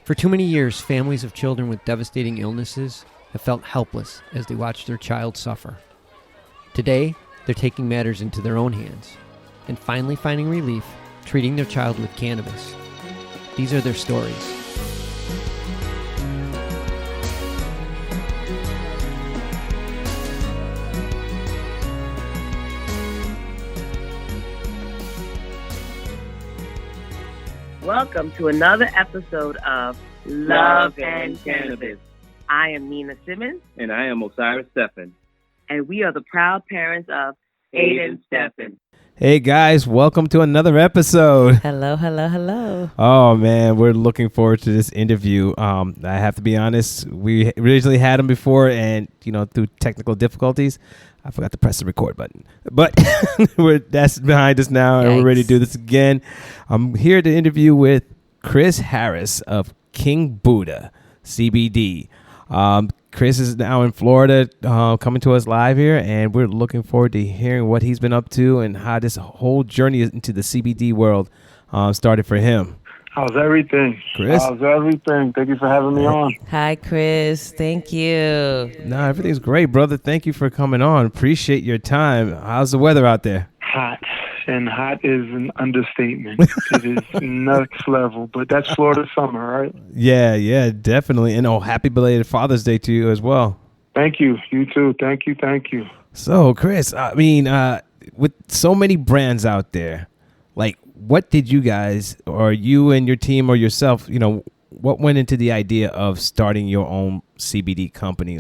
For too many years, families of children with devastating illnesses have felt helpless as they watch their child suffer. Today, they're taking matters into their own hands and finally finding relief treating their child with cannabis. These are their stories. Welcome to another episode of Love and Cannabis. I am Nina Simmons. And I am Osiris Stephan. And we are the proud parents of Aiden Stephan. Hey guys, welcome to another episode. Hello, hello, hello. Oh man, we're looking forward to this interview. I have to be honest, we originally had him before and, through technical difficulties, I forgot to press the record button. But that's behind us now and we're ready to do this again. I'm here to interview with Chris Harris of King Buddha CBD. Chris is now in Florida, coming to us live here, and we're looking forward to hearing what he's been up to and how this whole journey into the CBD world started for him. How's everything? Chris? How's everything? Thank you for having me on. Hi, Chris. Thank you. No, everything's great, brother. Thank you for coming on. Appreciate your time. How's the weather out there? Hot. And hot is an understatement. It is next level. But that's Florida summer, right? Yeah, definitely. And happy belated Father's Day to you as well. Thank you. You too. Thank you. So, Chris, with so many brands out there, what did you guys, or you and your team or yourself, what went into the idea of starting your own CBD company?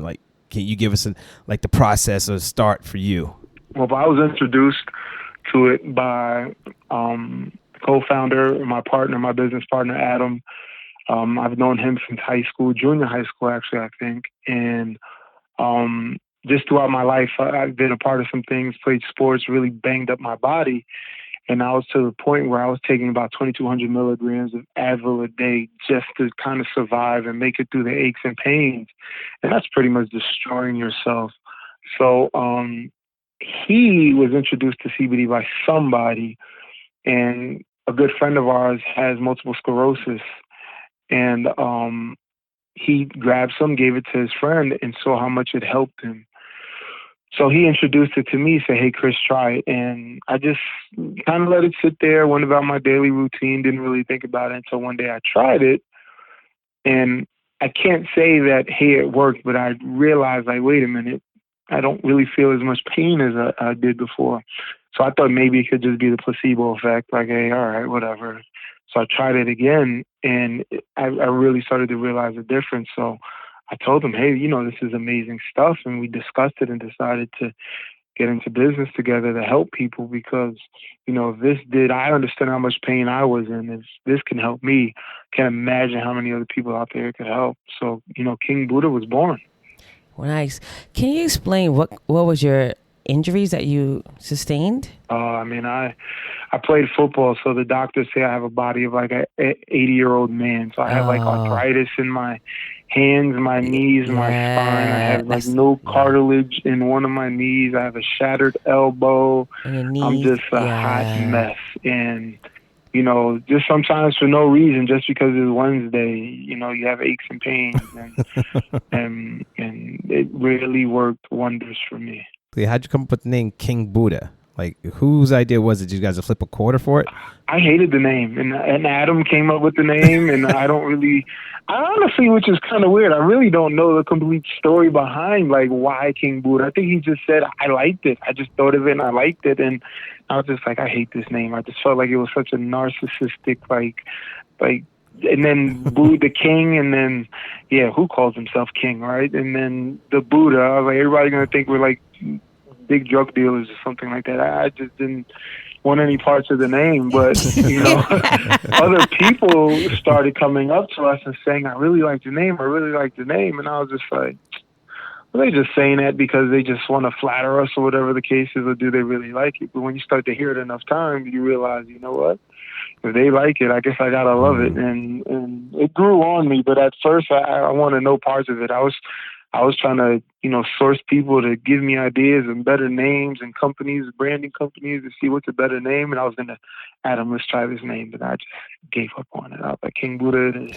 Can you give us the process or start for you? Well, I was introduced to it by co-founder, my business partner, Adam. I've known him since junior high school, actually, I think. And just throughout my life, I've been a part of some things, played sports, really banged up my body. And I was to the point where I was taking about 2,200 milligrams of Advil a day just to kind of survive and make it through the aches and pains. And that's pretty much destroying yourself. So he was introduced to CBD by somebody, and a good friend of ours has multiple sclerosis. And he grabbed some, gave it to his friend, and saw how much it helped him. So he introduced it to me, said, "Hey, Chris, try it." And I just kind of let it sit there, went about my daily routine, didn't really think about it until one day I tried it. And I can't say that, hey, it worked, but I realized, wait a minute, I don't really feel as much pain as I did before. So I thought maybe it could just be the placebo effect, hey, all right, whatever. So I tried it again, and I really started to realize the difference. So I told him, hey, this is amazing stuff. And we discussed it and decided to get into business together to help people because, if I understand how much pain I was in. If this can help me, can't imagine how many other people out there it could help. So, King Buddha was born. Nice. Can you explain what was your injuries that you sustained? I played football, so the doctors say I have a body of an 80-year-old man. So I have arthritis in my hands, my knees, my spine. I have no cartilage in one of my knees. I have a shattered elbow. I'm just a hot mess. And just sometimes for no reason, just because it's Wednesday, you have aches and pains, and it really worked wonders for me. How'd you come up with the name King Buddha? Whose idea was it? Did you guys flip a quarter for it? I hated the name, and Adam came up with the name, and I honestly, which is kind of weird, I really don't know the complete story behind, why King Buddha. I think he just said, I liked it. I just thought of it, and I liked it, and I was just I hate this name. I just felt like it was such a narcissistic, and then Buddha the king, and then, who calls himself king, right? And then the Buddha, I was everybody's going to think we're big drug dealers or something like that. I just didn't want any parts of the name, but other people started coming up to us and saying, I really like the name, and I was just are they just saying that because they just want to flatter us or whatever the case is, or do they really like it? But when you start to hear it enough times, you realize, what? If they like it, I guess I gotta love it, and it grew on me. But at first, I wanted no parts of it. I was trying to, source people to give me ideas and better names and companies, branding companies, to see what's a better name. And I was gonna, Adam, let's try this name, but I just gave up on it. I was like, King Buddha.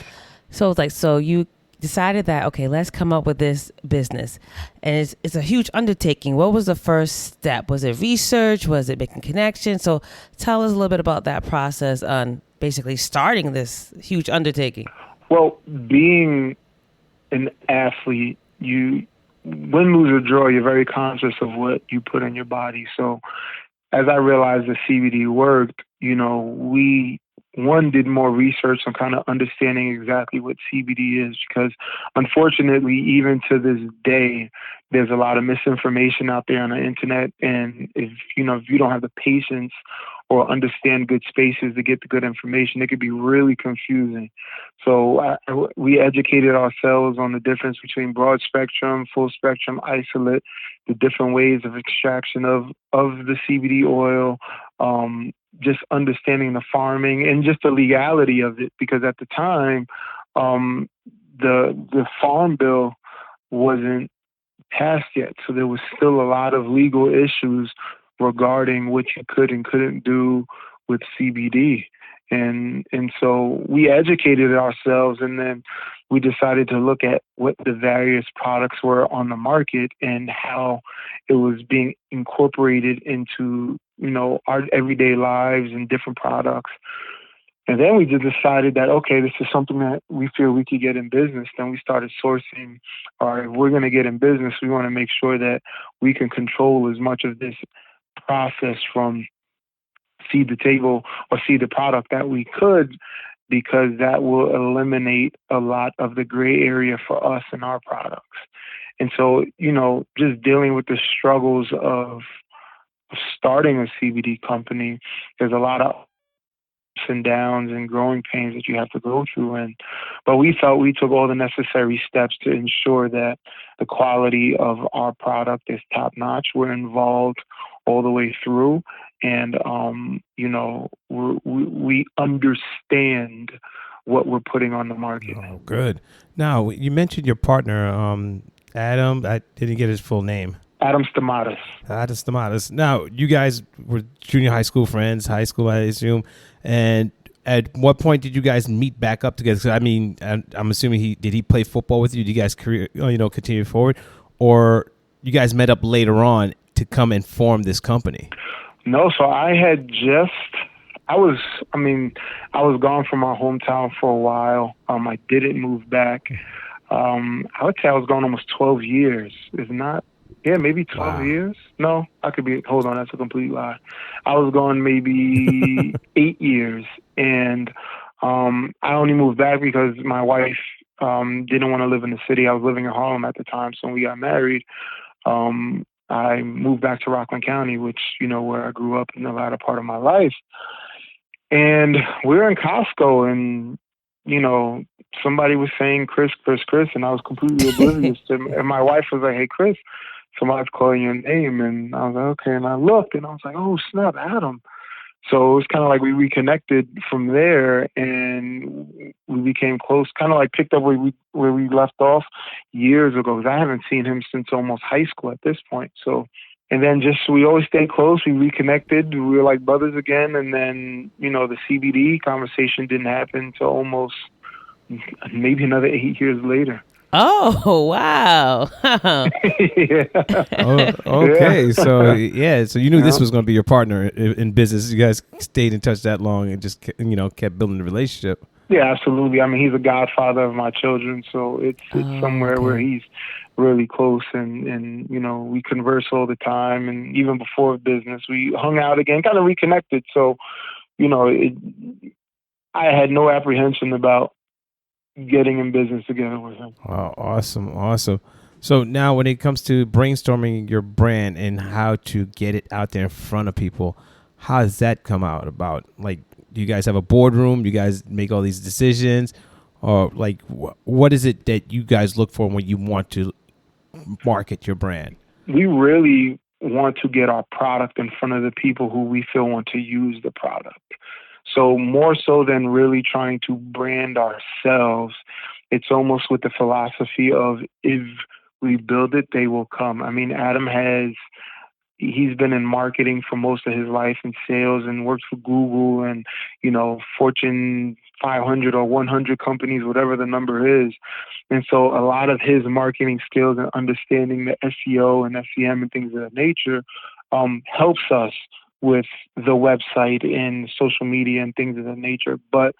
So it's like, so you decided that, okay, let's come up with this business. And it's a huge undertaking. What was the first step? Was it research? Was it making connections? So tell us a little bit about that process on basically starting this huge undertaking. Well, being an athlete, you win, lose, or draw, you're very conscious of what you put in your body. So as I realized that CBD worked, we did more research on kind of understanding exactly what CBD is, because unfortunately, even to this day, there's a lot of misinformation out there on the internet. And if you don't have the patience or understand good spaces to get the good information, it could be really confusing. So we educated ourselves on the difference between broad spectrum, full spectrum, isolate, the different ways of extraction of the CBD oil, just understanding the farming and just the legality of it, because at the time, the farm bill wasn't passed yet, so there was still a lot of legal issues regarding what you could and couldn't do with CBD. And so we educated ourselves, and then we decided to look at what the various products were on the market and how it was being incorporated into, our everyday lives and different products. And then we just decided that, okay, this is something that we feel we could get in business. Then we started sourcing, all right, if we're going to get in business, we want to make sure that we can control as much of this process from seed to table or seed the product that we could, because that will eliminate a lot of the gray area for us and our products. And so, just dealing with the struggles of starting a CBD company, there's a lot of ups and downs and growing pains that you have to go through. But we felt we took all the necessary steps to ensure that the quality of our product is top notch. We're involved all the way through, and we understand what we're putting on the market. Oh, good. Now, you mentioned your partner, Adam. I didn't get his full name. Adam Schemata. Adam Schemata. Now, you guys were junior high school friends, high school, I assume. And at what point did you guys meet back up together? 'Cause, I mean, I'm assuming did he play football with you? Did you guys continue forward, or you guys met up later on to come and form this company? No, so I was gone from my hometown for a while. I didn't move back. I would say I was gone almost 12 years. If not, maybe 12 Wow. years. No, hold on, that's a complete lie. I was gone maybe 8 years. And I only moved back because my wife didn't want to live in the city. I was living in Harlem at the time. So when we got married, I moved back to Rockland County, which, where I grew up in the latter part of my life. And we were in Costco, and, somebody was saying, Chris, and I was completely oblivious to him. And my wife was like, hey, Chris, somebody's calling your name. And I was like, okay. And I looked, and I was like, oh, snap, Adam. So it was kind of like we reconnected from there, and we became close, kind of like picked up where we left off years ago, because I haven't seen him since almost high school at this point. So, and then we always stayed close. We reconnected. We were like brothers again. And then, the CBD conversation didn't happen until almost maybe another 8 years later. Oh, wow. Yeah. Oh, okay. Yeah. So you knew this was going to be your partner in business. You guys stayed in touch that long and just, kept building the relationship. Yeah, absolutely. I mean, he's a godfather of my children, so it's somewhere where he's really close, and we converse all the time, and even before business, we hung out again, kind of reconnected. So, I had no apprehension about getting in business together with him. Wow, awesome. So now when it comes to brainstorming your brand and how to get it out there in front of people, how does that come out about? Like, do you guys have a boardroom? You guys make all these decisions? Or like, what is it that you guys look for when you want to market your brand? We really want to get our product in front of the people who we feel want to use the product. So more so than really trying to brand ourselves, it's almost with the philosophy of if we build it, they will come. I mean, Adam he's been in marketing for most of his life in sales and works for Google and, Fortune 500 or 100 companies, whatever the number is. And so a lot of his marketing skills and understanding the SEO and SEM and things of that nature helps us with the website and social media and things of that nature. But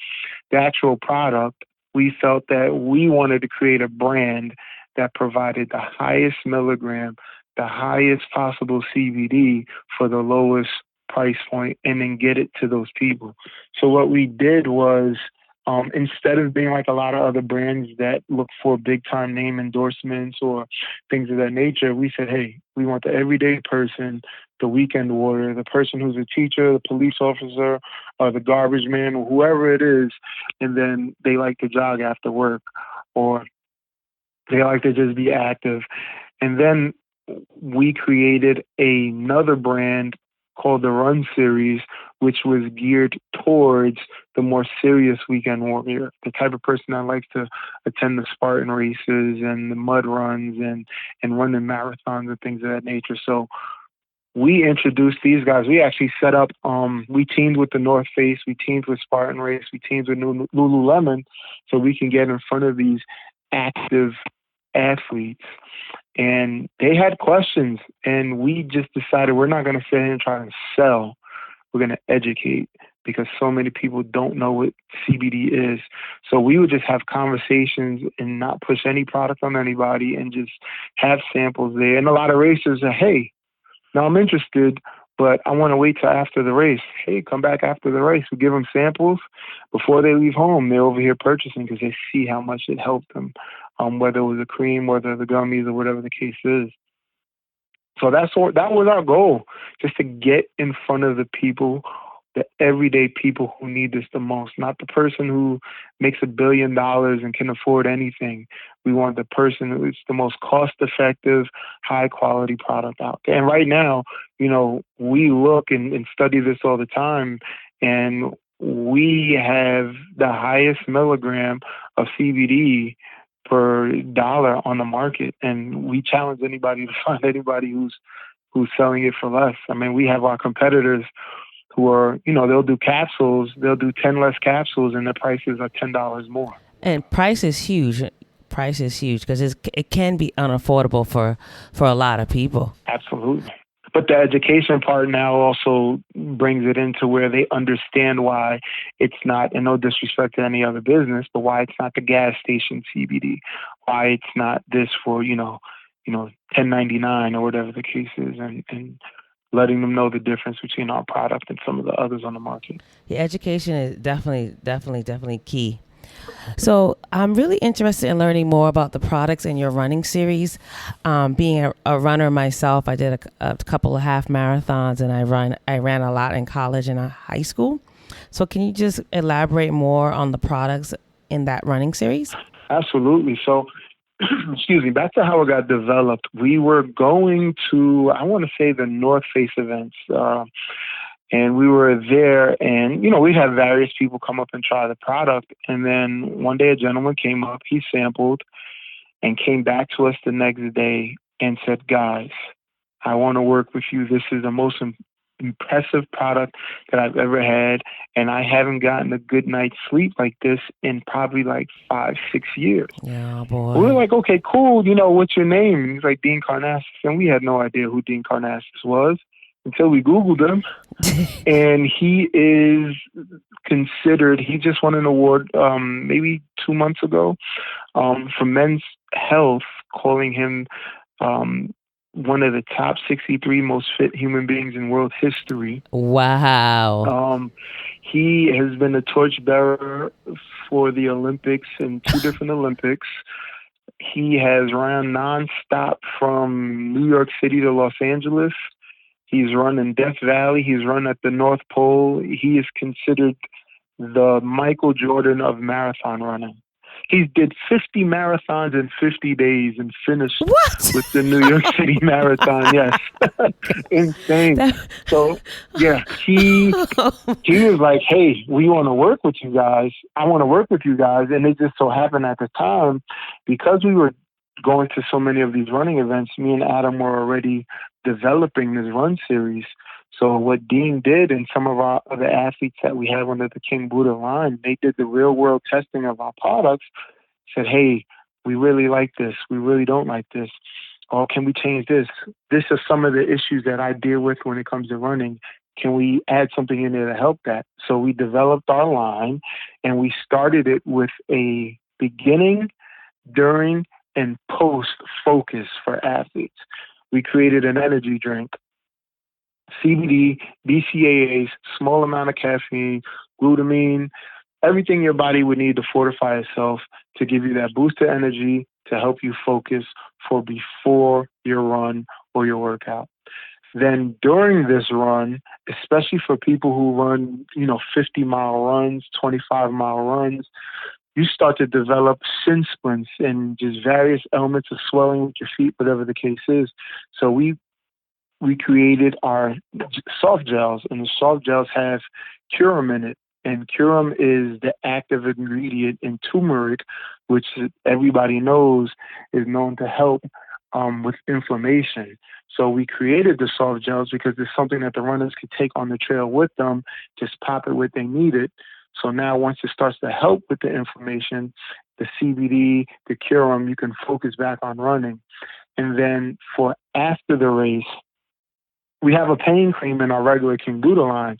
the actual product, we felt that we wanted to create a brand that provided the highest milligram, the highest possible CBD for the lowest price point, and then get it to those people. So what we did was, instead of being like a lot of other brands that look for big time name endorsements or things of that nature, we said, hey, we want the everyday person, the weekend warrior, the person who's a teacher, the police officer, or the garbage man, or whoever it is, and then they like to jog after work, or they like to just be active. And then we created another brand called the Run Series, which was geared towards the more serious weekend warrior, the type of person that likes to attend the Spartan races and the mud runs and running marathons and things of that nature. So we introduced these guys. We actually set up, we teamed with the North Face, we teamed with Spartan Race, we teamed with Lululemon, so we can get in front of these active athletes. And they had questions, and we just decided we're not going to sit here and try and sell. We're going to educate, because so many people don't know what CBD is. So we would just have conversations and not push any product on anybody and just have samples there. And a lot of racers are, hey, now I'm interested, but I want to wait till after the race. Hey, come back after the race. We give them samples before they leave home. They're over here purchasing because they see how much it helped them, whether it was a cream, whether the gummies, or whatever the case is. So that was our goal, just to get in front of the people, the everyday people who need this the most, not the person who makes $1 billion and can afford anything. We want the person who is the most cost-effective, high-quality product out there. And right now, we look and study this all the time, and we have the highest milligram of CBD per dollar on the market, and we challenge anybody to find anybody who's selling it for less. I mean, we have our competitors who are, they'll do capsules, they'll do 10 less capsules, and the prices are $10 more. And price is huge. Price is huge because it can be unaffordable for a lot of people. Absolutely. But the education part now also brings it into where they understand why it's not, and no disrespect to any other business, but why it's not the gas station CBD, why it's not this for, $10.99 or whatever the case is, and letting them know the difference between our product and some of the others on the market. Yeah, education is definitely key. So I'm really interested in learning more about the products in your running series. Being a runner myself, I did a couple of half marathons, and I ran a lot in college and high school. So can you just elaborate more on the products in that running series? Absolutely. So, back to how it got developed. We were going to, I want to say, the North Face events. And we were there, and, we'd have various people come up and try the product. And then one day a gentleman came up, he sampled, and came back to us the next day and said, guys, I want to work with you. This is the most impressive product that I've ever had, and I haven't gotten a good night's sleep like this in probably like 5-6 years. Yeah, boy. We were like, okay, cool. What's your name? He's like, Dean Karnassus. And we had no idea who Dean Karnassus was until we Googled him. And he is considered, he just won an award maybe 2 months ago for Men's Health, calling him one of the top 63 most fit human beings in world history. Wow. He has been a torchbearer for the Olympics in 2 different Olympics. He has ran nonstop from New York City to Los Angeles. He's run in Death Valley. He's run at the North Pole. He is considered the Michael Jordan of marathon running. He did 50 marathons in 50 days and finished with the New York City Marathon. Yes. Insane. So, yeah, he was like, hey, we want to work with you guys. I want to work with you guys. And it just so happened at the time, because we were going to so many of these running events, me and Adam were already developing this run series. So what Dean did and some of our other athletes that we have under the King Buddha line, they did the real world testing of our products, said, hey, we really like this. We really don't like this. Or can we change this? This is some of the issues that I deal with when it comes to running. Can we add something in there to help that? So we developed our line, and we started it with a beginning, during, and post focus for athletes. We created an energy drink, CBD, BCAAs, small amount of caffeine, glutamine, everything your body would need to fortify itself to give you that boost of energy to help you focus for before your run or your workout. Then during this run, especially for people who run, 50-mile runs, 25-mile runs, you start to develop shin splints and just various elements of swelling with your feet, whatever the case is. So we created our soft gels, and the soft gels have Curum in it. And Curum is the active ingredient in turmeric, which everybody knows is known to help with inflammation. So we created the soft gels because it's something that the runners could take on the trail with them, just pop it when they need it. So now once it starts to help with the inflammation, the CBD, the Curum, you can focus back on running. And then for after the race, we have a pain cream in our regular King Buddha line,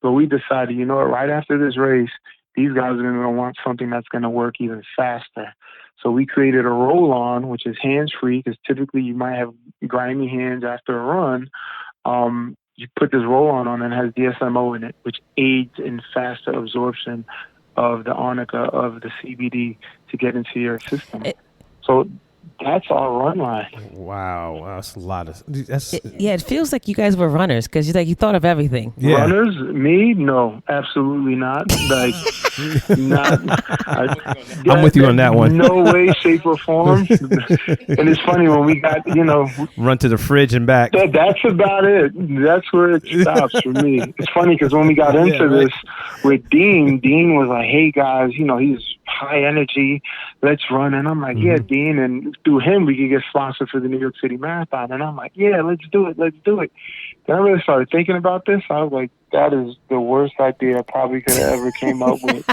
but we decided, right after this race, these guys are going to want something that's going to work even faster. So we created a roll-on, which is hands-free, because typically you might have grimy hands after a run. You put this roll-on on and it has DSMO in it, which aids in faster absorption of the arnica of the CBD to get into your system. So that's our run line. Wow, that's a lot of. It feels like you guys were runners because you thought of everything. Yeah. Runners? Me? No, absolutely not. I'm with you on that one. No way, shape, or form. And it's funny when we got, run to the fridge and back. That's about it. That's where it stops for me. It's funny because when we got into this with Dean was like, hey guys, he's high energy. Let's run. And I'm like, yeah, Dean. And through him, we could get sponsored for the New York City Marathon. And I'm like, yeah, let's do it. Then I really started thinking about this. I was like, that is the worst idea I probably could have ever came up with.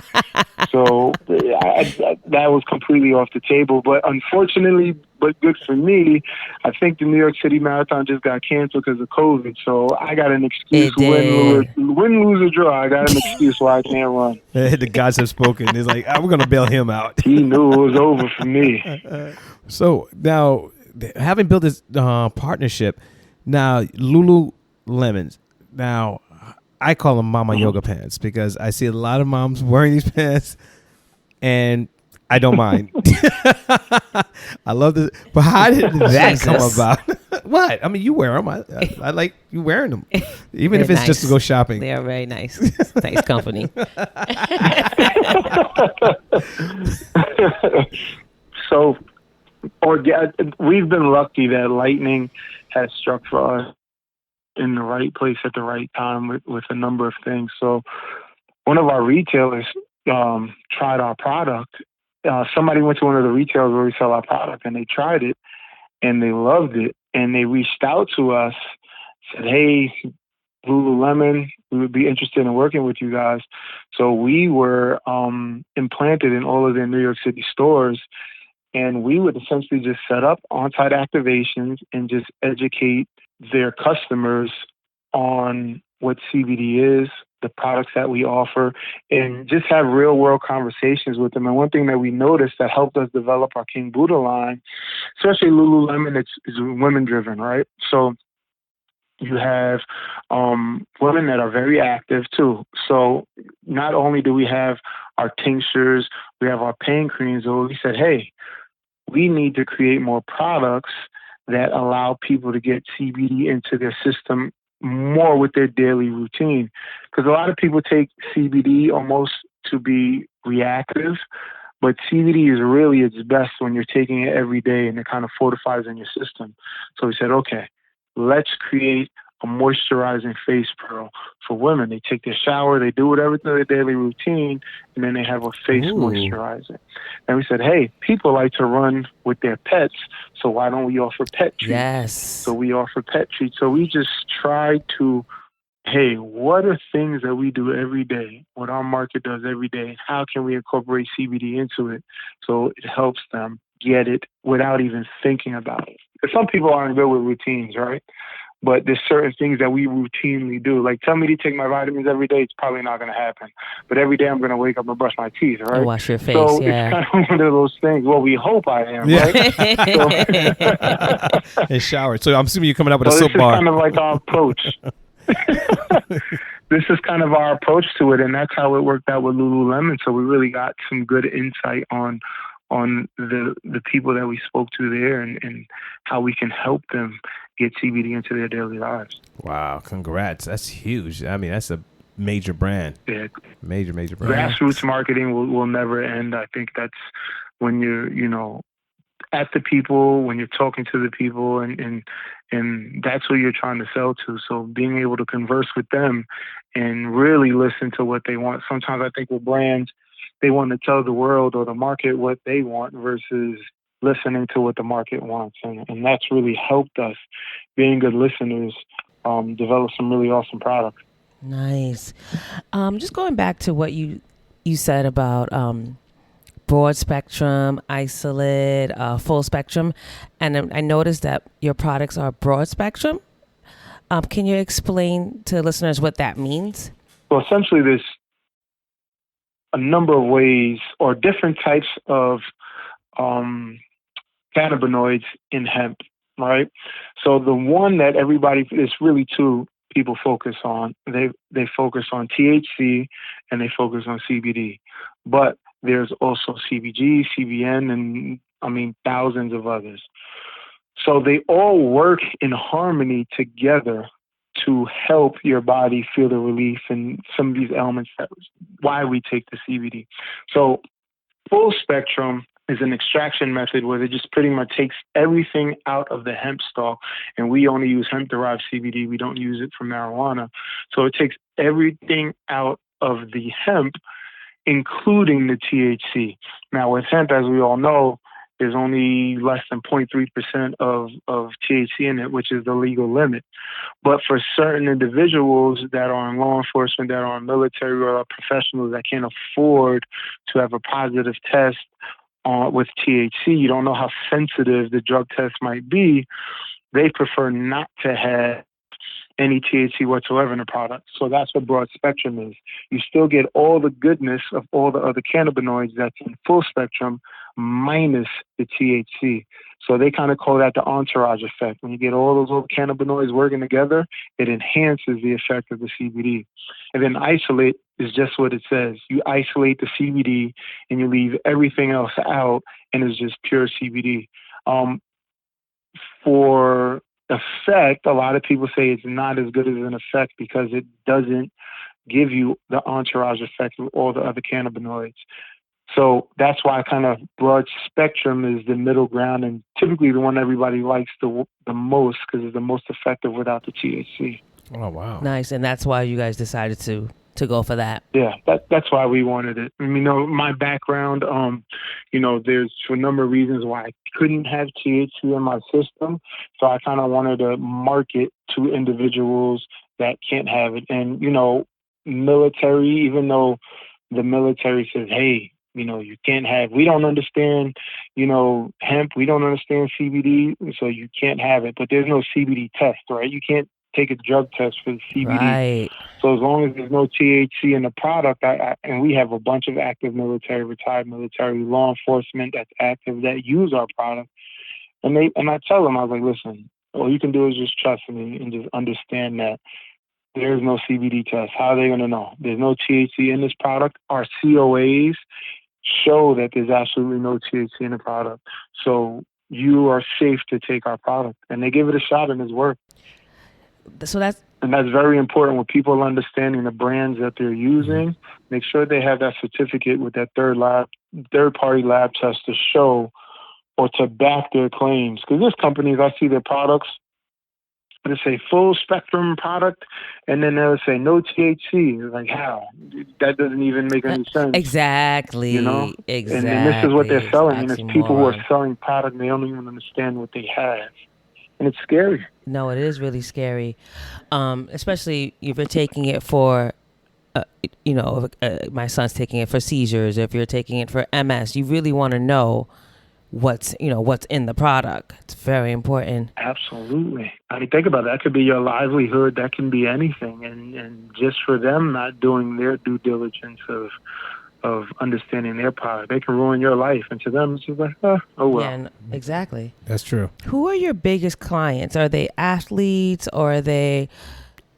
So that was completely off the table. But unfortunately, but good for me, I think the New York City Marathon just got canceled because of COVID. So I got an excuse, win, lose, or draw. I got an excuse why I can't run. The gods have spoken. It's like, we're going to bail him out. He knew it was over for me. So now, having built this partnership, now Lululemon, now I call them mama yoga pants because I see a lot of moms wearing these pants and I don't mind. I love this. But how did that come about? What? I mean, you wear them. I like you wearing them. Even if it's nice. just to go shopping. They are very nice. Nice company. So, we've been lucky that lightning has struck for us in the right place at the right time with a number of things. So one of our retailers tried our product. Somebody went to one of the retailers where we sell our product and they tried it and they loved it. And they reached out to us, said, hey, Lululemon, we would be interested in working with you guys. So we were implanted in all of their New York City stores. And we would essentially just set up on-site activations and just educate their customers on what CBD is, the products that we offer, and just have real-world conversations with them. And one thing that we noticed that helped us develop our King Buddha line, especially Lululemon, it's women-driven, right? So you have women that are very active, too. So not only do we have our tinctures, we have our pain creams, but we said, hey, we need to create more products that allow people to get CBD into their system more with their daily routine. Because a lot of people take CBD almost to be reactive, but CBD is really its best when you're taking it every day and it kind of fortifies in your system. So we said, okay, let's create a moisturizing face pearl for women. They take their shower, they do whatever to their daily routine, and then they have a face moisturizer. And we said, hey, people like to run with their pets, so why don't we offer pet treats? Yes. So we offer pet treats. So we just try to hey, what are things that we do every day, what our market does every day, and how can we incorporate CBD into it so it helps them get it without even thinking about it? Because some people aren't good with routines, right? But there's certain things that we routinely do. Like, tell me to take my vitamins every day, it's probably not going to happen. But every day I'm going to wake up and brush my teeth, right? And wash your face, so yeah. it's kind of one of those things. Well, we hope I am, right? And shower. So I'm assuming you're coming up with a This soap is bar. kind of like our approach. This is kind of our approach to it, and that's how it worked out with Lululemon. So we really got some good insight on the people that we spoke to there and how we can help them get CBD into their daily lives. Wow, congrats. That's huge. I mean, that's a major brand. Yeah. Major brand. Grassroots marketing will never end. I think that's when you're, at the people, when you're talking to the people, and that's who you're trying to sell to. So being able to converse with them and really listen to what they want. Sometimes I think with brands, they want to tell the world or the market what they want versus listening to what the market wants. And that's really helped us, being good listeners, develop some really awesome products. Nice. Just going back to what you said about broad spectrum, isolate, full spectrum. And I noticed that your products are broad spectrum. Can you explain to listeners what that means? Well, essentially, there's a number of ways or different types of cannabinoids in hemp, right? So the one that everybody, there's really two people focus on. They focus on THC and they focus on CBD. But there's also CBG, CBN, and thousands of others. So they all work in harmony together to help your body feel the relief and some of these elements. That's why we take the CBD. So full spectrum is an extraction method where it just pretty much takes everything out of the hemp stalk, and we only use hemp-derived CBD. We don't use it for marijuana. So it takes everything out of the hemp, including the THC. Now, with hemp, as we all know, there's only less than 0.3% of THC in it, which is the legal limit. But for certain individuals that are in law enforcement, that are in military, or are professionals that can't afford to have a positive test with THC, you don't know how sensitive the drug test might be, they prefer not to have any THC whatsoever in the product. So that's what broad spectrum is. You still get all the goodness of all the other cannabinoids that's in full spectrum minus the THC. So they kind of call that the entourage effect. When you get all those little cannabinoids working together, it enhances the effect of the CBD. And then isolate is just what it says. You isolate the CBD and you leave everything else out, and it's just pure CBD. For effect, a lot of people say it's not as good as an effect because it doesn't give you the entourage effect of all the other cannabinoids. So that's why kind of broad spectrum is the middle ground, and typically the one everybody likes the most because it's the most effective without the THC. Oh, wow. Nice. And that's why you guys decided to go for that. Yeah, that's why we wanted it. My background, there's a number of reasons why I couldn't have THC in my system. So I kind of wanted to market to individuals that can't have it. And, military, even though the military says, hey, you can't have, we don't understand, hemp, we don't understand CBD, so you can't have it. But there's no CBD test, right? You can't take a drug test for the CBD. Right. So as long as there's no THC in the product, and we have a bunch of active military, retired military, law enforcement that's active that use our product, and I tell them, I was like, listen, all you can do is just trust me and just understand that there's no CBD test. How are they going to know? There's no THC in this product. Our COAs show that there's absolutely no THC in the product. So you are safe to take our product. And they give it a shot and it's worked. So that's very important when people are understanding the brands that they're using. Make sure they have that certificate with that third-party lab test to show or to back their claims. Because there's companies, I see their products, they say full spectrum product, and then they'll say no THC. It's like, how? That doesn't even make any sense. Exactly. Exactly. And this is what they're selling. And it's people who are selling product, and they don't even understand what they have. and it's scary. No, it is really scary, especially if you're taking it for, my son's taking it for seizures. If you're taking it for MS, you really want to know what's in the product. It's very important. Absolutely. I mean, think about that. That could be your livelihood. That can be anything. And just for them not doing their due diligence of understanding their product, they can ruin your life. And to them, it's just like, oh well. Yeah, exactly. That's true. Who are your biggest clients? Are they athletes or are they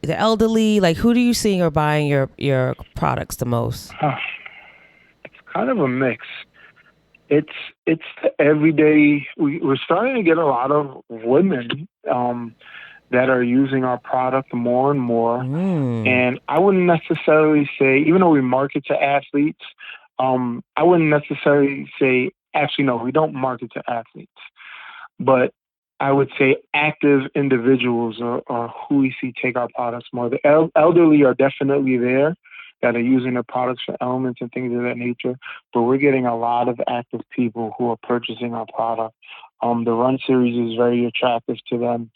the elderly? Like, who do you see are buying your products the most? It's kind of a mix. It's the everyday. We're starting to get a lot of women that are using our product more and more. And I wouldn't necessarily say, even though we market to athletes, I wouldn't necessarily say, actually, no, we don't market to athletes. But I would say active individuals are who we see take our products more. The elderly are definitely there that are using the products for ailments and things of that nature. But we're getting a lot of active people who are purchasing our product. The Run series is very attractive to them.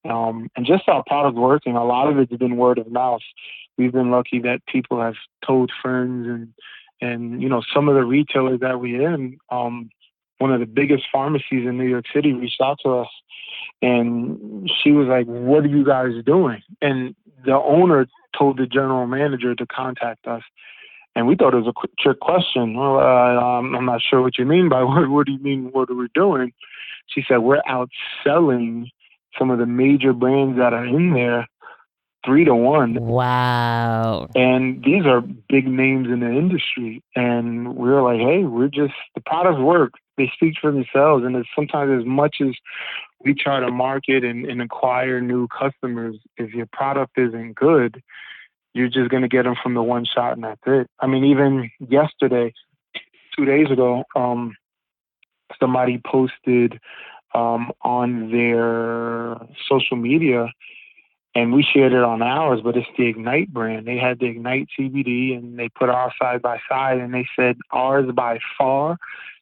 And just our product working, a lot of it's been word of mouth. We've been lucky that people have told friends and some of the retailers that we're in. One of the biggest pharmacies in New York City reached out to us, and she was like, "What are you guys doing?" And the owner told the general manager to contact us. And we thought it was a quick trick question. Well, I'm not sure what you mean by what do you mean, what are we doing? She said, we're outselling some of the major brands that are in there 3-1. Wow. And these are big names in the industry. And we were like, hey, the products work. They speak for themselves. And it's sometimes as much as we try to market and acquire new customers, if your product isn't good, you're just going to get them from the one shot and that's it. I mean, even yesterday, 2 days ago, somebody posted on their social media, and we shared it on ours, but it's the Ignite brand. They had the Ignite CBD, and they put ours side by side, and they said ours by far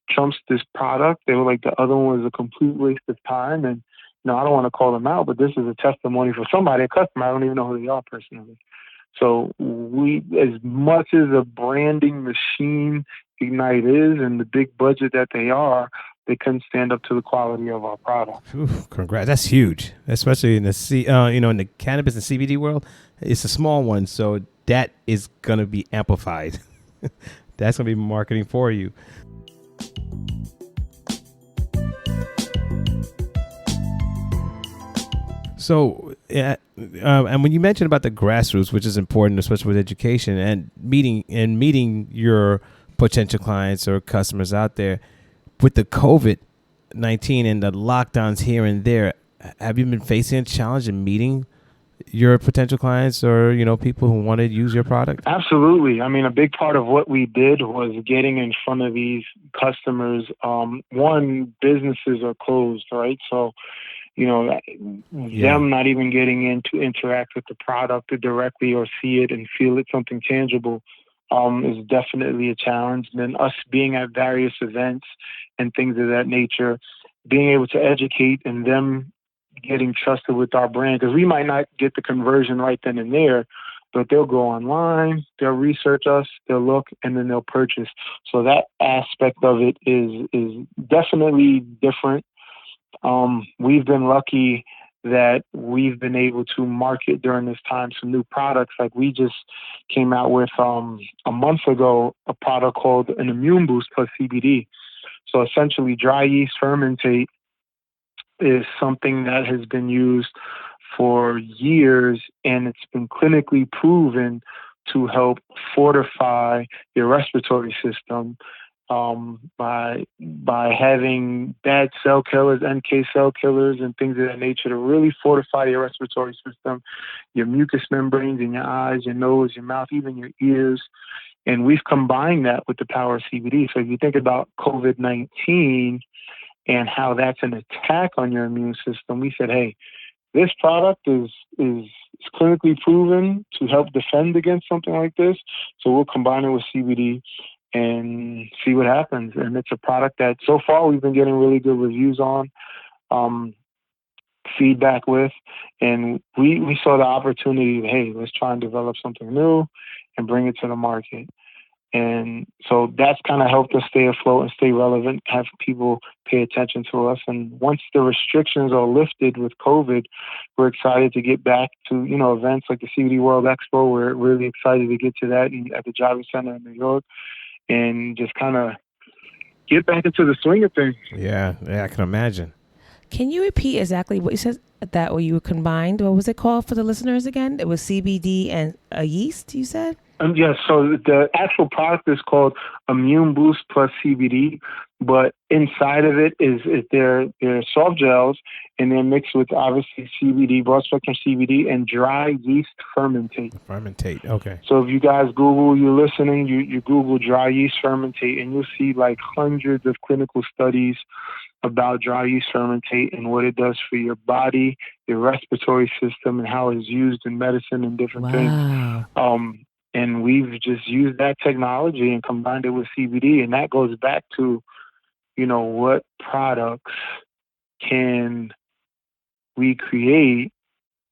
trumps this product. They were like, the other one was a complete waste of time. And I don't want to call them out, but this is a testimony for somebody, a customer. I don't even know who they are personally. So we, as much as a branding machine Ignite is and the big budget that they are, they couldn't stand up to the quality of our product. Oof, congrats. That's huge, especially in the in the cannabis and CBD world. It's a small one, so that is going to be amplified. That's going to be marketing for you. So, and when you mentioned about the grassroots, which is important, especially with education and meeting your potential clients or customers out there, with the COVID-19 and the lockdowns here and there, have you been facing a challenge in meeting your potential clients or people who want to use your product? Absolutely. I mean, a big part of what we did was getting in front of these customers. One, businesses are closed, right? So them not even getting in to interact with the product directly or see it and feel it, something tangible, is definitely a challenge. And then us being at various events and things of that nature, being able to educate and them getting trusted with our brand, because we might not get the conversion right then and there, but they'll go online, they'll research us, they'll look, and then they'll purchase. So that aspect of it is definitely different. We've been lucky that we've been able to market during this time some new products. Like we just came out with a month ago a product called an Immune Boost plus CBD. So essentially, dry yeast fermentate is something that has been used for years, and it's been clinically proven to help fortify your respiratory system. By having bad cell killers, NK cell killers, and things of that nature to really fortify your respiratory system, your mucous membranes in your eyes, your nose, your mouth, even your ears. And we've combined that with the power of CBD. So if you think about COVID-19 and how that's an attack on your immune system, we said, hey, this product is clinically proven to help defend against something like this. So we'll combine it with CBD and see what happens. And it's a product that so far we've been getting really good reviews on. feedback with. And we saw the opportunity, hey, let's try and develop something new and bring it to the market. And so that's kind of helped us stay afloat and stay relevant, have people pay attention to us. And once the restrictions are lifted with COVID, we're excited to get back to, events like the CBD World Expo. We're really excited to get to that at the Javits Center in New York and just kind of get back into the swing of things. Yeah, I can imagine. Can you repeat exactly what you said that where you were combined? What was it called for the listeners again? It was CBD and a yeast, you said? Yes, so the actual product is called Immune Boost plus CBD, but inside of it is they're soft gels, and they're mixed with obviously CBD, broad spectrum CBD, and dry yeast fermentate. Fermentate, okay. So if you guys Google, you're listening, you Google dry yeast fermentate, and you'll see like hundreds of clinical studies about dry yeast fermentate and what it does for your body, your respiratory system, and how it's used in medicine and different things. And we've just used that technology and combined it with CBD. And that goes back to, what products can we create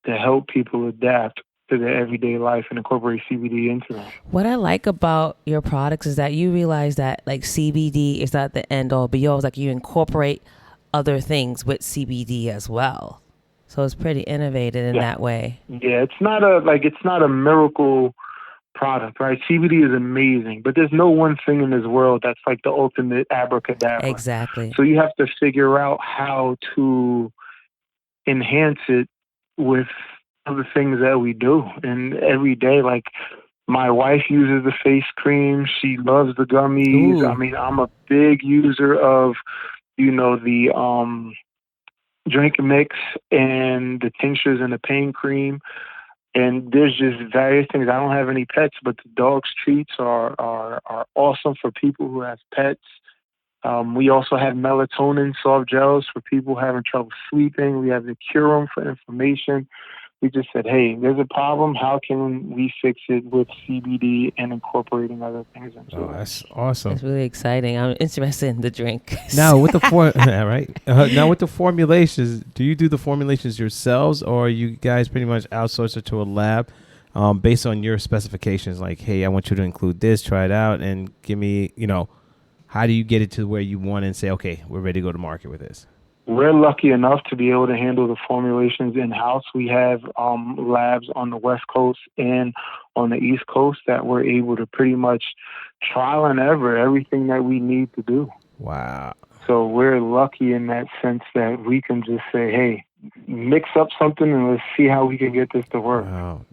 to help people adapt to their everyday life and incorporate CBD into them. What I like about your products is that you realize that like CBD is not the end all be all. Like you incorporate other things with CBD as well. So it's pretty innovative in that way. Yeah, it's not a miracle product, right? CBD is amazing, but there's no one thing in this world that's like the ultimate abracadabra. Exactly. So you have to figure out how to enhance it with other things that we do. And every day, like my wife uses the face cream. She loves the gummies. Ooh. I mean, I'm a big user of, the drink mix and the tinctures and the pain cream. And there's just various things. I don't have any pets, but the dog's treats are awesome for people who have pets. We also have melatonin soft gels for people having trouble sleeping. We have the Curum for inflammation. We just said, hey, there's a problem. How can we fix it with CBD and incorporating other things into it? Oh, that's awesome. It's really exciting. I'm interested in the drink. Now with the now with the formulations, do you do the formulations yourselves, or you guys pretty much outsource it to a lab based on your specifications? Like, hey, I want you to include this, try it out, and give me, how do you get it to where you want it and say, okay, we're ready to go to market with this? We're lucky enough to be able to handle the formulations in-house. We have labs on the West Coast and on the East Coast that we're able to pretty much trial and error everything that we need to do. Wow. So we're lucky in that sense that we can just say, hey, mix up something and let's see how we can get this to work. Wow.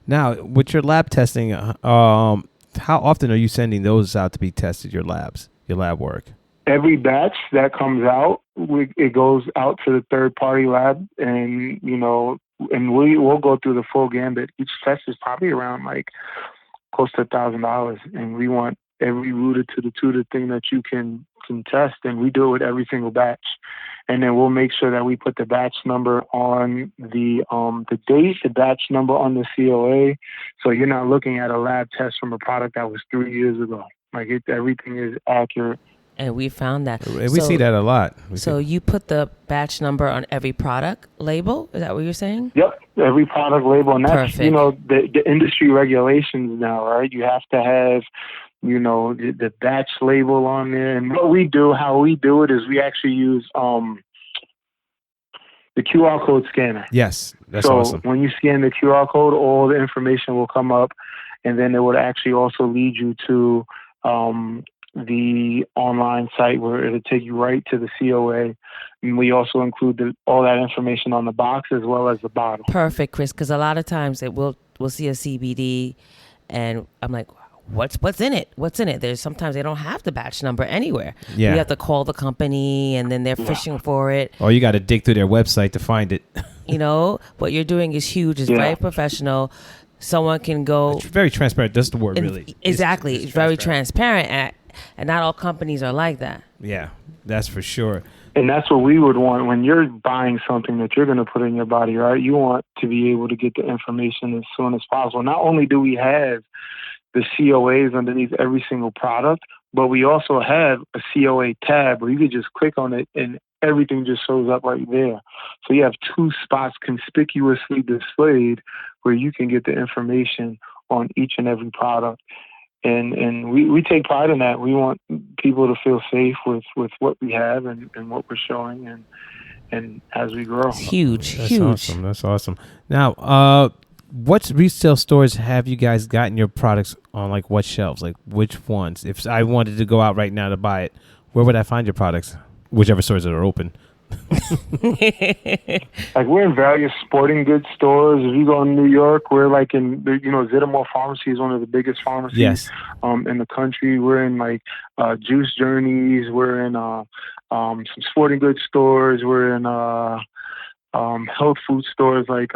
Now, with your lab testing, how often are you sending those out to be tested, your lab work? Every batch that comes out, it goes out to the third-party lab, and we'll go through the full gambit. Each test is probably around like close to $1,000, and we want every rooted to the tutor thing that you can test, and we do it with every single batch. And then we'll make sure that we put the batch number on the date, the batch number on the COA, so you're not looking at a lab test from a product that was 3 years ago. Like everything is accurate. And we found that. We see that a lot. You put the batch number on every product label? Is that what you're saying? Yep, every product label. And that's, perfect. The industry regulations now, right? You have to have, the batch label on there. And how we do it is we actually use the QR code scanner. Yes, that's so awesome. When you scan the QR code, all the information will come up, and then it would actually also lead you to the online site where it'll take you right to the COA. And we also include all that information on the box as well as the bottle. Perfect, Chris, because a lot of times we'll see a CBD and I'm like, what's in it? What's in it? There's sometimes they don't have the batch number anywhere. Yeah. You have to call the company and then they're fishing for it. Or you got to dig through their website to find it. What you're doing is huge. It's very professional. Someone can go. It's very transparent. That's the word, really. Exactly. It's very transparent. And not all companies are like that. Yeah, that's for sure. And that's what we would want when you're buying something that you're going to put in your body, right? You want to be able to get the information as soon as possible. Not only do we have the COAs underneath every single product, but we also have a COA tab where you could just click on it and everything just shows up right there. So you have 2 spots conspicuously displayed where you can get the information on each and every product. And we take pride in that. We want people to feel safe with what we have and what we're showing and as we grow. It's huge. That's awesome. Now, what retail stores have you guys gotten your products on? Like what shelves? Like which ones? If I wanted to go out right now to buy it, where would I find your products? Whichever stores that are open. Like we're in various sporting goods stores. If you go in New York, we're like in, Zittamore Pharmacy is one of the biggest pharmacies in the country. We're in like Juice Journeys. We're in some sporting goods stores. We're in health food stores like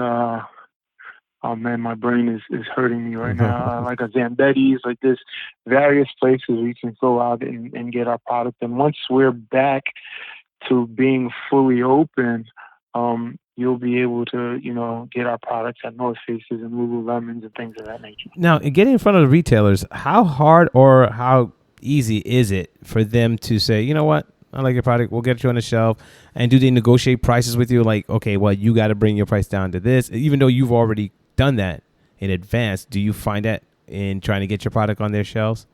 oh man, my brain is hurting me right now. Like a Zambetti's, like there's various places we can go out and get our product. And once we're back to being fully open, you'll be able to, get our products at North Faces and Lululemons and things of that nature. Now, getting in front of the retailers, how hard or how easy is it for them to say, you know what, I like your product, we'll get you on the shelf, and do they negotiate prices with you? Like, okay, well, you got to bring your price down to this, even though you've already done that in advance. Do you find that in trying to get your product on their shelves,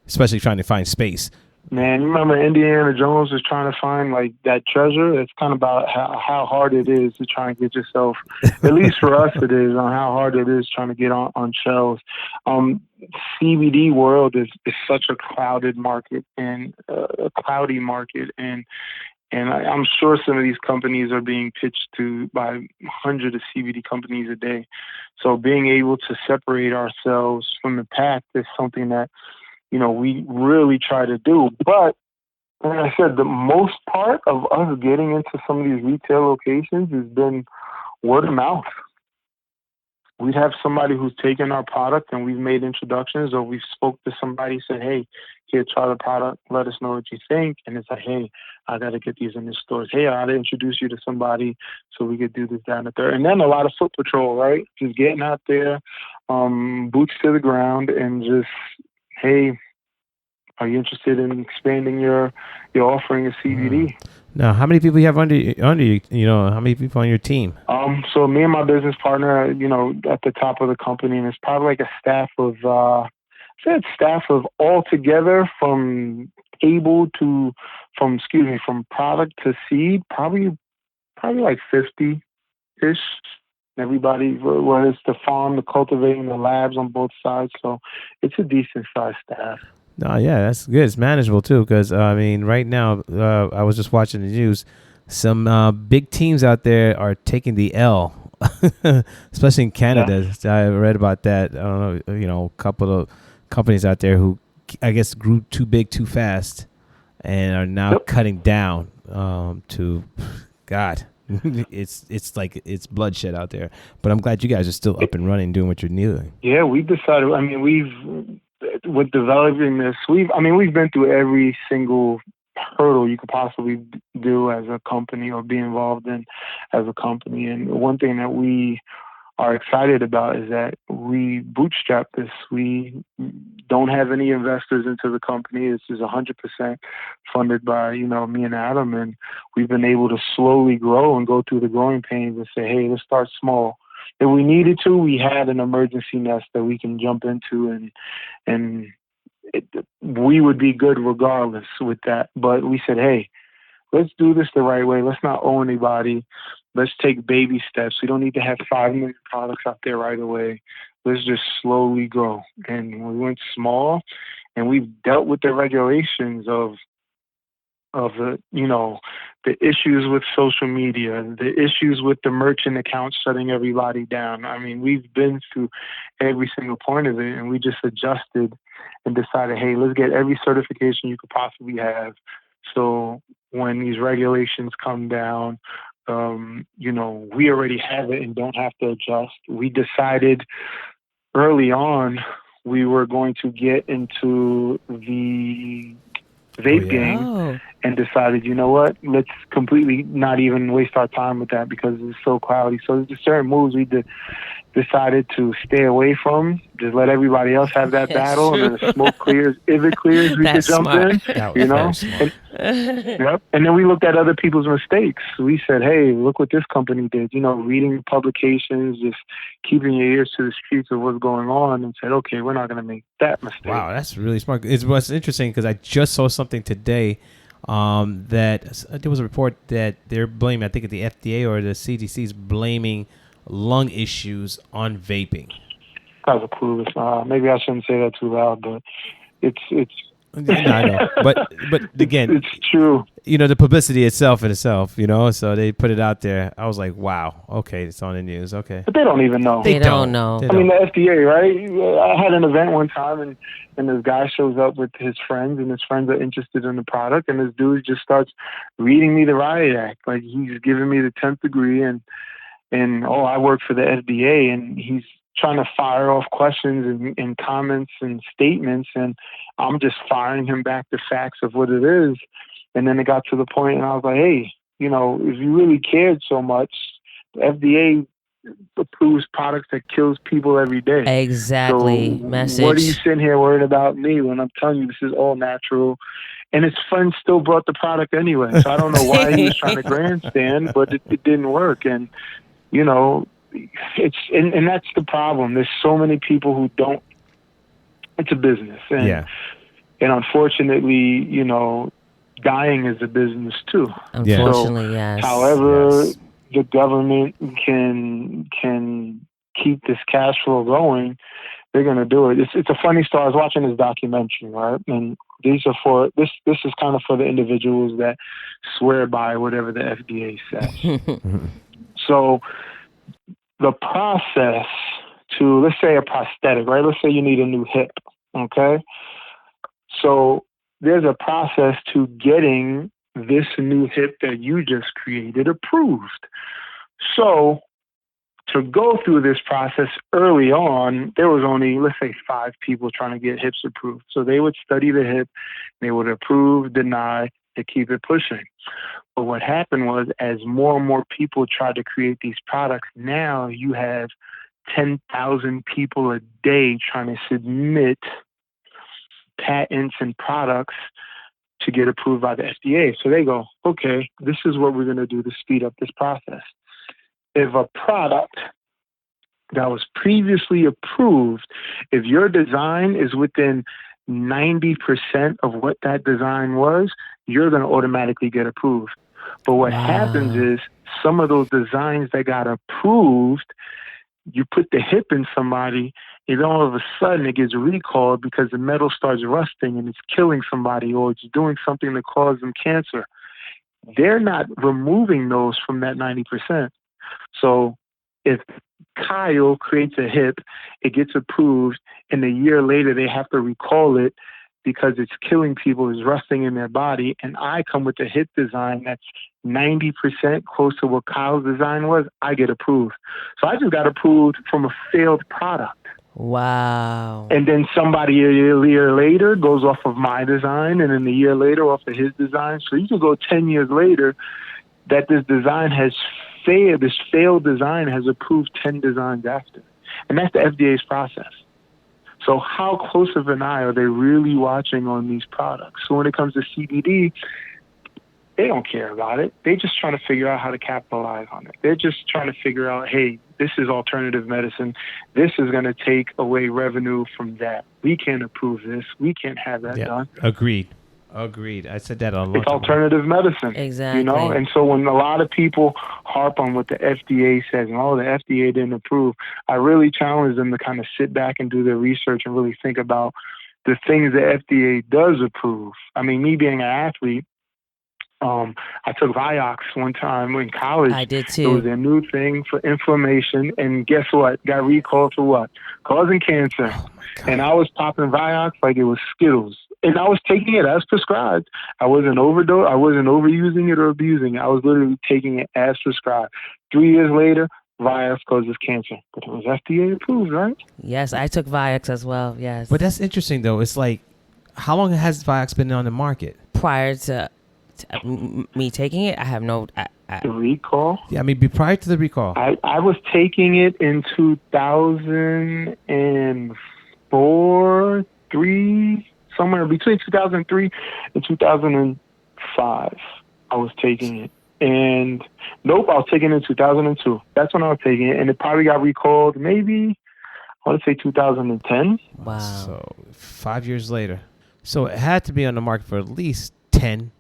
especially trying to find space? Man, you remember Indiana Jones was trying to find like that treasure? It's kind of about how hard it is to try and get yourself, at least for us it is, on how hard it is trying to get on shelves. CBD world is such a clouded market and a cloudy market, and I'm sure some of these companies are being pitched to by hundreds of CBD companies a day. So being able to separate ourselves from the pack is something that, we really try to do. But like I said, the most part of us getting into some of these retail locations has been word of mouth. We'd have somebody who's taken our product and we've made introductions, or we've spoke to somebody, said, hey, here, try the product, let us know what you think. And it's like, hey, I got to get these in the stores. Hey, I got to introduce you to somebody so we could do this, that, and the third. And then a lot of foot patrol, right? Just getting out there, boots to the ground, and just, hey, are you interested in expanding your offering of CBD? Now, how many people you have under you? How many people on your team? So me and my business partner, at the top of the company, and it's probably like a staff of, all together from from product to seed, probably like 50-ish. Everybody, whether it's the farm, the cultivating, the labs on both sides. So it's a decent sized staff. No, yeah, that's good. It's manageable too, because right now I was just watching the news. Some big teams out there are taking the L, especially in Canada. Yeah. I read about that. I don't know, a couple of companies out there who I guess grew too big too fast and are now cutting down to God. It's like it's bloodshed out there. But I'm glad you guys are still up and running, doing what you're doing. Yeah, we've decided. With developing this, we've been through every single hurdle you could possibly do as a company or be involved in as a company. And one thing that we are excited about is that we bootstrapped this. We don't have any investors into the company. This is 100% funded by, me and Adam. And we've been able to slowly grow and go through the growing pains and say, hey, let's start small. If we needed to, we had an emergency nest that we can jump into, and we would be good regardless with that. But we said, hey, let's do this the right way. Let's not owe anybody. Let's take baby steps. We don't need to have 5 million products out there right away. Let's just slowly grow. And we went small, and we've dealt with the regulations of the issues with social media, the issues with the merchant accounts shutting everybody down. We've been through every single point of it, and we just adjusted and decided, hey, let's get every certification you could possibly have. So when these regulations come down, we already have it and don't have to adjust. We decided early on we were going to get into the vape game and decided, you know what, let's completely not even waste our time with that because it's so cloudy. So there's just certain moves we decided to stay away from, just let everybody else have that battle, and then the smoke clears. If it clears, we could jump in, you know? Yep. And then we looked at other people's mistakes. We said, hey, look what this company did, you know, reading publications, just keeping your ears to the streets of what's going on, and said, okay, we're not going to make that mistake. Wow, that's really smart. It was interesting because I just saw something today that there was a report that they're blaming, I think the FDA or the CDC is blaming lung issues on vaping. I was clueless. Maybe I shouldn't say that too loud, but it's No, I know, but again, it's true. You know, the publicity itself, you know, so they put it out there. I was like, wow, okay, it's on the news, okay. But they don't even know. They don't know. I mean, the FDA, right? I had an event one time, and this guy shows up with his friends, and his friends are interested in the product, and this dude just starts reading me the riot act. Like, he's giving me the 10th degree, and I work for the FDA, and he's trying to fire off questions and comments and statements, and I'm just firing him back the facts of what it is. And then it got to the point, and I was like, hey, you know, if you really cared so much, the FDA approves products that kills people every day. Exactly. So Message. what are you sitting here worried about me when I'm telling you this is all natural? And his friend still brought the product anyway. So I don't know why he was trying to grandstand, but it didn't work. And, you know, and that's the problem. There's so many people who don't. It's a business, and unfortunately, you know, dying is a business too. Unfortunately, so, yes. However, the government can keep this cash flow going, they're going to do it. It's a funny story. I was watching this documentary, right? And these are this is kind of for the individuals that swear by whatever the FDA says. So the process to, let's say, a prosthetic, right? Let's say you need a new hip, okay? So there's a process to getting this new hip that you just created approved. So to go through this process early on, there was only, let's say, 5 people trying to get hips approved. So they would study the hip, they would approve, deny, to keep it pushing. But what happened was, as more and more people tried to create these products, now you have 10,000 people a day trying to submit patents and products to get approved by the FDA. So they go, okay, this is what we're going to do to speed up this process. If a product that was previously approved, if your design is within 90% of what that design was, you're going to automatically get approved. But what happens is, some of those designs that got approved, you put the hip in somebody, and all of a sudden it gets recalled because the metal starts rusting and it's killing somebody, or it's doing something that causes them cancer. They're not removing those from that 90%. So if Kyle creates a hip, it gets approved, and a year later they have to recall it because it's killing people, it's rusting in their body, and I come with a hip design that's 90% close to what Kyle's design was, I get approved. So I just got approved from a failed product. Wow. And then somebody a year later goes off of my design, and then a year later off of his design. So you can go 10 years later that this design has failed, this failed design has approved 10 designs after. And that's the FDA's process. So how close of an eye are they really watching on these products? So when it comes to CBD, they don't care about it. They're just trying to figure out how to capitalize on it. They're just trying to figure out, hey, this is alternative medicine. This is going to take away revenue from that. We can't approve this. We can't have that done. Agreed. I said that a lot. It's alternative medicine. Exactly. You know, and so when a lot of people harp on what the FDA says, and the FDA didn't approve, I really challenge them to kind of sit back and do their research and really think about the things the FDA does approve. I mean, me being an athlete, I took Vyas one time in college. I did too. It was a new thing for inflammation, and guess what? Got recalled for what? Causing cancer. Oh and I was popping Vyas like it was Skittles. And I was taking it as prescribed. I wasn't overusing it or abusing it. I was literally taking it as prescribed. 3 years later, Vyas causes cancer. But it was FDA approved, right? Yes, I took Vyas as well, yes. But that's interesting, though. It's like, how long has Vyas been on the market? Prior to me taking it? I have no. The recall? Yeah, I mean, prior to the recall. I was taking it in 2004, 3, somewhere between 2003 and 2005. I was taking it. And nope, I was taking it in 2002. That's when I was taking it. And it probably got recalled maybe, I want to say 2010. Wow. So 5 years later. So it had to be on the market for at least 10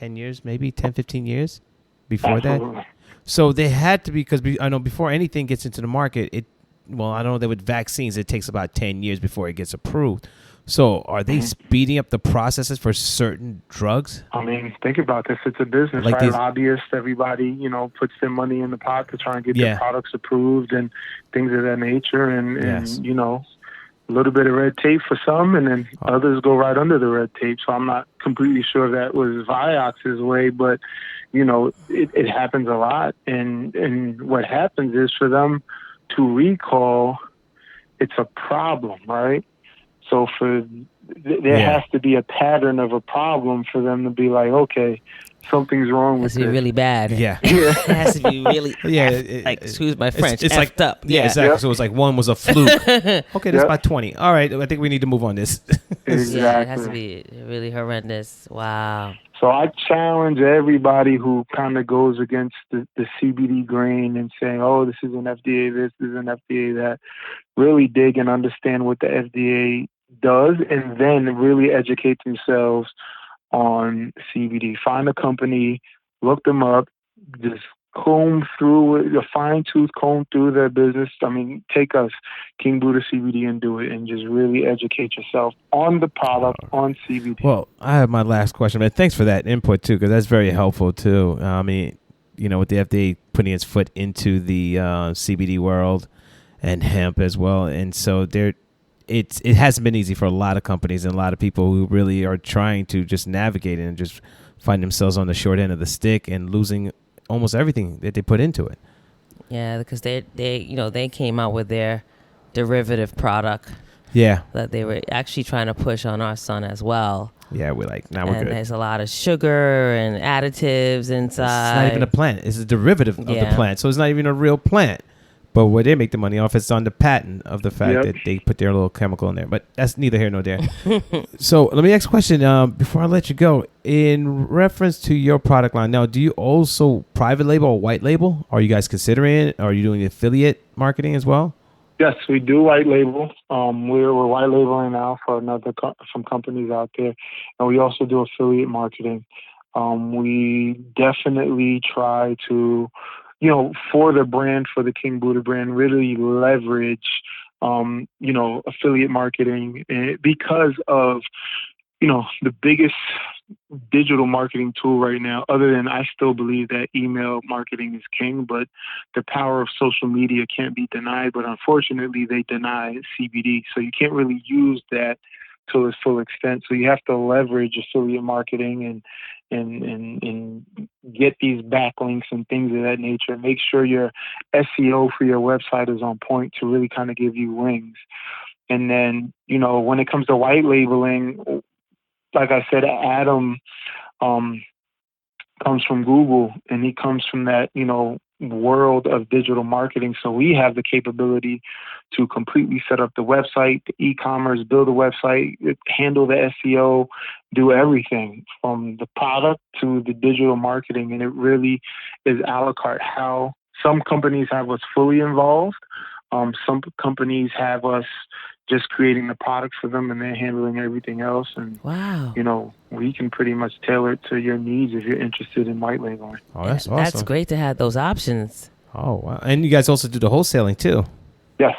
years, maybe 10, 15 years before Absolutely. that. So they had to be, because I know before anything gets into the market, I don't know that with vaccines, it takes about 10 years before it gets approved. So are they speeding up the processes for certain drugs? I mean, think about this. It's a business, Like right? these- Lobbyists, everybody, puts their money in the pot to try and get their products approved and things of that nature. And a little bit of red tape for some, and then others go right under the red tape. So I'm not completely sure that was Vyas's way, but, it happens a lot. And what happens is for them to recall, it's a problem, right? So there has to be a pattern of a problem for them to be like, okay, something's wrong with it. It has to be this. really bad. Yeah. It has to be really, Yeah. excuse my French, It's effed up. Yeah, exactly. Yep. So it's like one was a fluke. Okay, that's Yep. about 20. All right, I think we need to move on this. Exactly. Yeah, it has to be really horrendous. Wow. So I challenge everybody who kind of goes against the CBD grain and saying, oh, this is an FDA this is an FDA that, really dig and understand what the FDA does, and then really educate themselves on CBD. Find a company, look them up, just comb through it, a fine-tooth comb through their business. I mean, take us, King Buddha CBD, and do it, and just really educate yourself on the product, on CBD. Well, I have my last question, but thanks for that input too, because that's very helpful too. I mean, with the FDA putting its foot into the CBD world and hemp as well, and so it hasn't been easy for a lot of companies and a lot of people who really are trying to just navigate it and just find themselves on the short end of the stick and losing almost everything that they put into it. Yeah, because they came out with their derivative product. Yeah. That they were actually trying to push on our son as well. Yeah, we're good. And there's a lot of sugar and additives inside. It's not even a plant. It's a derivative of the plant. So it's not even a real plant. But where they make the money off, it's on the patent of the fact that they put their little chemical in there. But that's neither here nor there. So let me ask a question before I let you go. In reference to your product line, now, do you also private label or white label? Are you guys considering it? Are you doing affiliate marketing as well? Yes, we do white label. We're white labeling now for some companies out there. And we also do affiliate marketing. We definitely try to, for the brand, for the King Buddha brand, really leverage, affiliate marketing because of, the biggest digital marketing tool right now, other than I still believe that email marketing is king, but the power of social media can't be denied. But unfortunately, they deny CBD. So you can't really use that to its full extent. So you have to leverage affiliate marketing and get these backlinks and things of that nature. Make sure your SEO for your website is on point to really kind of give you wings. And then, when it comes to white labeling, like I said, Adam comes from Google, and he comes from that, world of digital marketing. So we have the capability to completely set up the website, the e-commerce, build a website, handle the SEO, do everything from the product to the digital marketing. And it really is a la carte. How some companies have us fully involved. Some companies have us just creating the product for them and they're handling everything else. And, wow, we can pretty much tailor it to your needs if you're interested in white labeling. Oh, that's awesome. That's great to have those options. Oh, wow. And you guys also do the wholesaling too? Yes.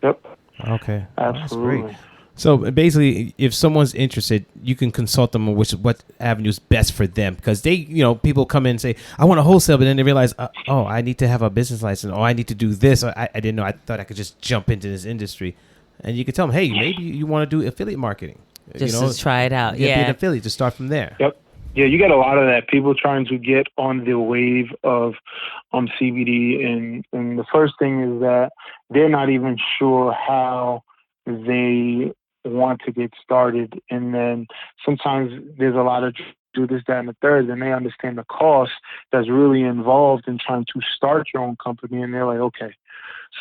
Yep. Okay. Absolutely. Oh, that's great. So basically, if someone's interested, you can consult them on what avenue is best for them, because they, people come in and say, I want to wholesale, but then they realize, I need to have a business license, or I need to do this, or I didn't know, I thought I could just jump into this industry. And you can tell them, hey, maybe you want to do affiliate marketing. Just to try it out. Be an affiliate to start from there. Yep. Yeah, you get a lot of that. People trying to get on the wave of CBD, and the first thing is that they're not even sure how they want to get started. And then sometimes there's a lot of do this, that, and the third, then they understand the cost that's really involved in trying to start your own company. And they're like, okay.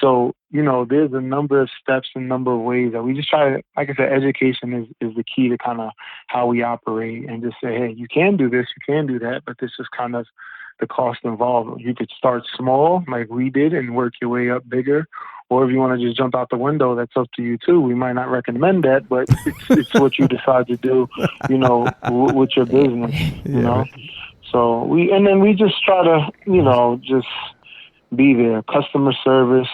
So, there's a number of steps and number of ways that we just try to, like I said, education is the key to kind of how we operate, and just say, hey, you can do this, you can do that, but this is kind of the cost involved. You could start small like we did and work your way up bigger. Or if you want to just jump out the window, that's up to you too. We might not recommend that, but it's what you decide to do, with your business, you know? So we just try to, just be there. Customer service,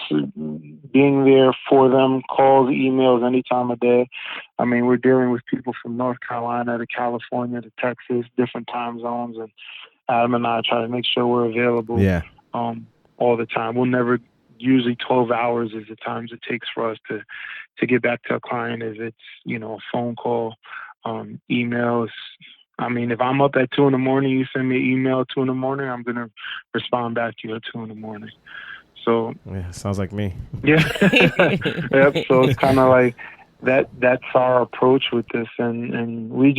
being there for them, calls, emails, any time of day. I mean, we're dealing with people from North Carolina to California to Texas, different time zones, and Adam and I try to make sure we're available all the time. We'll never, usually 12 hours is the times it takes for us to get back to a client. If it's, a phone call, emails. I mean, if I'm up at 2 a.m, you send me an email at 2 a.m, I'm going to respond back to you at 2 a.m. So yeah, sounds like me. Yeah. Yep. So it's kind of like that's our approach with this. And we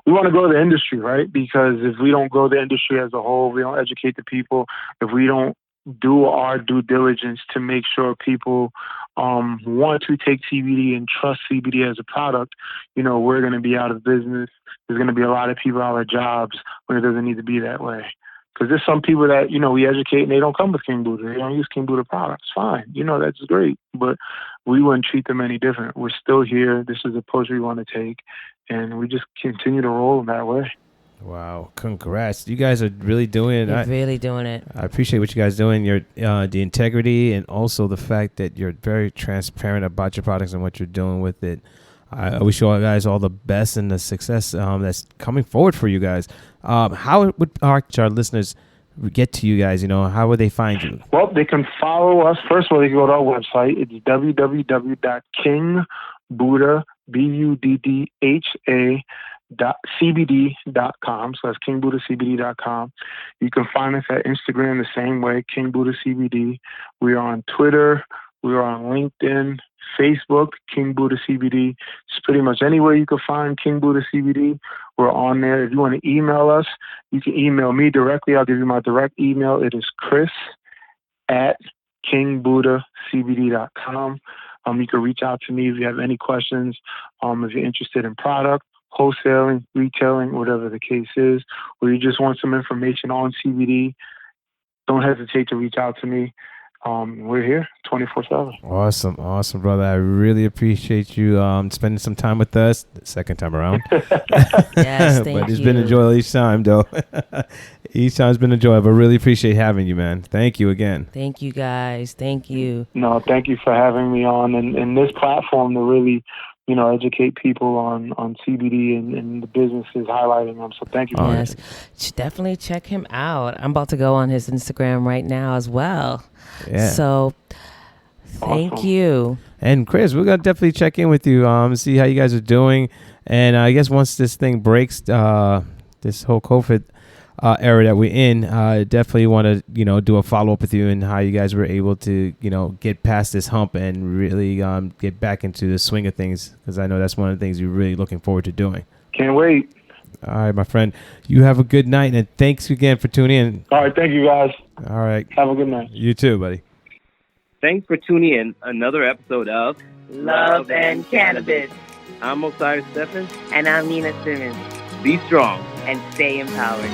want to grow the industry, right? Because if we don't grow the industry as a whole, we don't educate the people, if we don't do our due diligence to make sure people want to take CBD and trust CBD as a product, we're going to be out of business. There's going to be a lot of people out of jobs when it doesn't need to be that way. Because there's some people that, we educate and they don't come with King Buddha. They don't use King Buddha products. Fine. That's great. But we wouldn't treat them any different. We're still here. This is the approach we want to take. And we just continue to roll in that way. Wow. Congrats. You guys are really doing it. You're really doing it. I appreciate what you guys are doing. Your the integrity, and also the fact that you're very transparent about your products and what you're doing with it. I wish you all guys all the best and the success that's coming forward for you guys. How would our listeners get to you guys? How would they find you? Well, they can follow us. First of all, they can go to our website. It's www.KingBuddha.cbd.com. So that's KingBuddhaCBD.com. You can find us at Instagram the same way, King Buddha CBD. We are on Twitter. We are on LinkedIn, Facebook, King Buddha CBD. It's pretty much anywhere you can find King Buddha CBD. We're on there. If you want to email us, you can email me directly. I'll give you my direct email. It is chris@KingBuddhaCBD.com. You can reach out to me if you have any questions. If you're interested in product, wholesaling, retailing, whatever the case is, or you just want some information on CBD, don't hesitate to reach out to me. We're here 24/7. Awesome, brother. I really appreciate you spending some time with us the second time around. Yes, thank but it's you. been enjoyable each time, though. Each time's been enjoyable. I really appreciate having you, man. Thank you again. Thank you, guys. Thank you. No, thank you for having me on and this platform to really, educate people on CBD and the businesses, highlighting them. So thank you. Yes, definitely check him out. I'm about to go on his Instagram right now as well. Yeah. So thank Awesome. you. And Chris, we're gonna definitely check in with you, see how you guys are doing. And I guess once this thing breaks, this whole COVID era that we're in, definitely want to do a follow up with you and how you guys were able to get past this hump and really get back into the swing of things, because I know that's one of the things you're really looking forward to doing. Can't wait. All right, my friend. You have a good night, and thanks again for tuning in. All right, thank you guys. All right. Have a good night. You too, buddy. Thanks for tuning in. Another episode of Love and Cannabis. I'm Osiris Stephen. And I'm Nina Simmons. Be strong. And stay empowered.